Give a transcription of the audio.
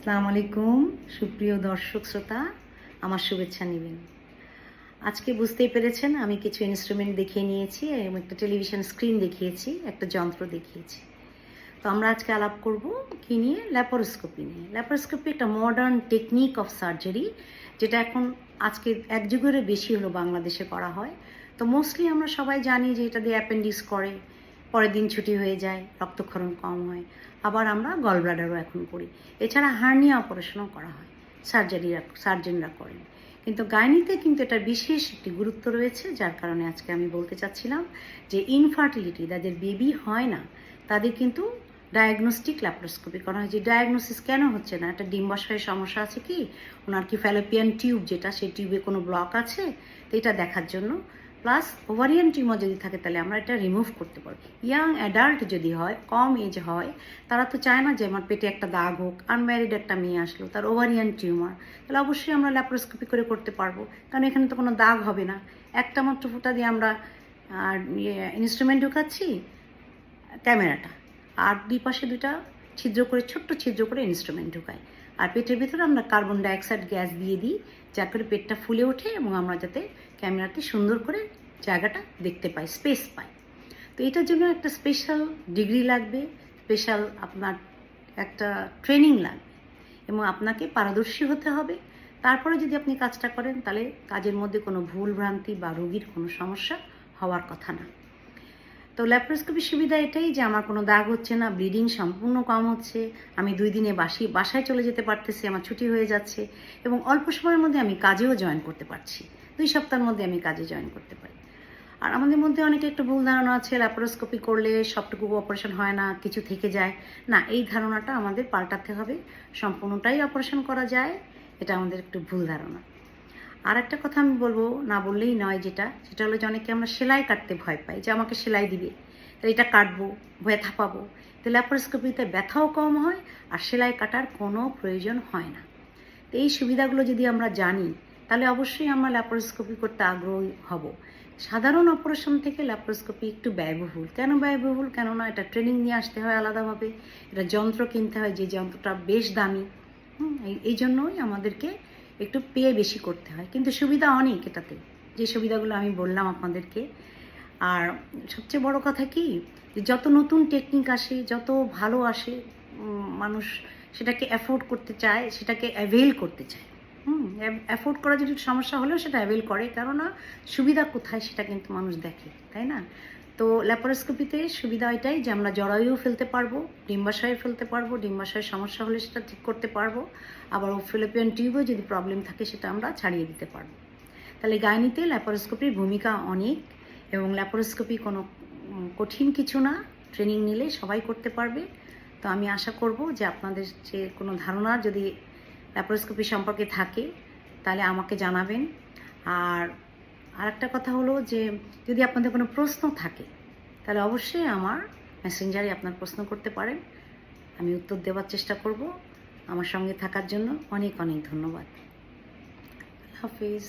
আসসালামু আলাইকুম সুপ্রিয় দর্শক শ্রোতা, আমার শুভেচ্ছা নেবেন। আজকে বুঝতেই পেরেছেন আমি কিছু ইনস্ট্রুমেন্ট দেখিয়ে নিয়েছি এবং একটা টেলিভিশন স্ক্রিন দেখিয়েছি, একটা যন্ত্র দেখিয়েছি। তো আমরা আজকে আলাপ করব কি নিয়ে? ল্যাপারোস্কোপি নিয়ে। ল্যাপারোস্কোপি একটা মডার্ন টেকনিক অফ সার্জারি, যেটা এখন আজকে এক যুগেরও বেশি হলো বাংলাদেশে করা হয়। তো মোস্টলি আমরা সবাই জানি যে এটা দিয়ে অ্যাপেন্ডিক্স করে, পরের দিন ছুটি হয়ে যায়, রক্তক্ষরণ কম হয়। আবার আমরা গল ব্লাডারও এখন করি। এছাড়া হার্নিয়া অপারেশনও করা হয়, সার্জনরা করেন। কিন্তু গাইনিতে কিন্তু এটার বিশেষ একটি গুরুত্ব রয়েছে, যার কারণে আজকে আমি বলতে চাচ্ছিলাম যে ইনফার্টিলিটি, যাদের বেবি হয় না, তাদের কিন্তু ডায়াগনস্টিক ল্যাপারোস্কোপি করা হয়। যে ডায়াগনোসিস কেন হচ্ছে না, একটা ডিম্বাশয়ের সমস্যা আছে কি, ওনার কি ফ্যালোপিয়ান টিউব, যেটা সেই টিউবে কোনো ব্লক আছে, তো এটা দেখার জন্য। প্লাস ওভারিয়ান টিউমার যদি থাকে তাহলে আমরা এটা রিমুভ করতে পারবো। ইয়াং অ্যাডাল্ট যদি হয়, কম এজ হয়, তারা তো চায় না যে আমার পেটে একটা দাগ হোক। আনম্যারিড একটা মেয়ে আসলো, তার ওভারিয়ান টিউমার, তাহলে অবশ্যই আমরা ল্যাপারোস্কোপি করে করতে পারবো, কারণ এখানে তো কোনো দাগ হবে না। একটা মাত্র ফুটা দিয়ে আমরা ইনস্ট্রুমেন্ট ঢুকাচ্ছি, ক্যামেরাটা, আর দুই পাশে দুইটা ছিদ্র করে, ছোট্ট ছিদ্র করে ইনস্ট্রুমেন্ট ঢুকাই। আর পেটের ভিতরে আমরা কার্বন ডাইঅক্সাইড গ্যাস দিয়ে দিই, যা করে পেটটা ফুলে ওঠে এবং আমরা যাতে ক্যামেরাতে সুন্দর করে জায়গাটা দেখতে পাই, স্পেস পাই। তো এটার জন্য একটা স্পেশাল ডিগ্রি লাগবে, স্পেশাল আপনার একটা ট্রেনিং লাগবে এবং আপনাকে পারদর্শী হতে হবে। তারপরে যদি আপনি কাজটা করেন, তাহলে কাজের মধ্যে কোনো ভুল ভ্রান্তি বা রোগীর কোনো সমস্যা হওয়ার কথা না। তো ল্যাপারোস্কোপির সুবিধা এটাই যে আমার কোনো দাগ হচ্ছে না, ব্লিডিং সম্পূর্ণ কম হচ্ছে, আমি 2 দিনে বাসায় চলে যেতে পারতেছি, আমার ছুটি হয়ে যাচ্ছে এবং অল্প সময়ের মধ্যে আমি কাজেও জয়েন করতে পারছি। 2 সপ্তাহের মধ্যে আমি কাজে জয়েন করতে পারি। আর আমাদের মধ্যে অনেকে একটা ভুল ধারণা আছে, ল্যাপারোস্কোপি করলে সবটুকু অপারেশন হয় না, কিছু থেকে যায় না। এই ধারণাটা আমাদের পাল্টাতে হবে, সম্পূর্ণটাই অপারেশন করা যায়, এটা আমাদের একটু ভুল ধারণা। আর একটা কথা আমি বলবো, না বললেই নয়, সেটা হলো যে অনেকে আমরা সেলাই কাটতে ভয় পাই, যে আমাকে সেলাই দিবে, তাহলে এটা কাটবো, ব্যথা পাবো। তো ল্যাপারোস্কোপিতে ব্যথাও কম হয় আর সেলাই কাটার কোনো প্রয়োজন হয় না। তো এই সুবিধাগুলো যদি আমরা জানি, তাহলে অবশ্যই আমরা ল্যাপারোস্কোপি করতে আগ্রহী হব। সাধারণ অপারেশন থেকে ল্যাপারোস্কোপি একটু ব্যয়বহুল। কেন ব্যয়বহুল? কেননা এটা ট্রেনিং নিয়ে আসতে হয় আলাদাভাবে, এটা যন্ত্র কিনতে হয়, যে যন্ত্রটা বেশ দামি। এই জন্যই আমাদেরকে একটু পে বেশি করতে হয়, কিন্তু সুবিধা অনেক এটাতে, যে সুবিধাগুলো আমি বললাম আপনাদেরকে। আর সবচেয়ে বড় কথা কি, যে যত নতুন টেকনিক আসে, যত ভালো আসে, মানুষ সেটাকে অ্যাফোর্ড করতে চায়, সেটাকে অ্যাভেল করতে চায়। অ্যাফোর্ড করা যদি সমস্যা হলেও সেটা অ্যাভেল করে, কেননা সুবিধা কোথায় সেটা কিন্তু মানুষ দেখে, তাই না? তো ল্যাপারোস্কোপিতে সুবিধা এটাই যে আমরা জরায়ুও ফেলতে পারবো, ডিম্বাশয়ে ফেলতে পারবো, ডিম্বাশয়ের সমস্যা হলে সেটা ঠিক করতে পারবো, আবার ফ্যালোপিয়ান টিউবেও যদি প্রবলেম থাকে সেটা আমরা ছাড়িয়ে দিতে পারবো। তাহলে গাইনিতে ল্যাপারোস্কোপির ভূমিকা অনেক, এবং ল্যাপারোস্কোপি কোনো কঠিন কিছু না, ট্রেনিং নিলে সবাই করতে পারবে। তো আমি আশা করব যে আপনাদের যে কোনো ধারণা যদি ল্যাপারোস্কোপি সম্পর্কে থাকে, তাহলে আমাকে জানাবেন। আর আরেকটা কথা হলো যে যদি আপনাদের কোনো প্রশ্ন থাকে, তাহলে অবশ্যই আমার মেসেঞ্জারে আপনার প্রশ্ন করতে পারেন, আমি উত্তর দেওয়ার চেষ্টা করব। আমার সঙ্গে থাকার জন্য অনেক অনেক ধন্যবাদ। হাফিজ।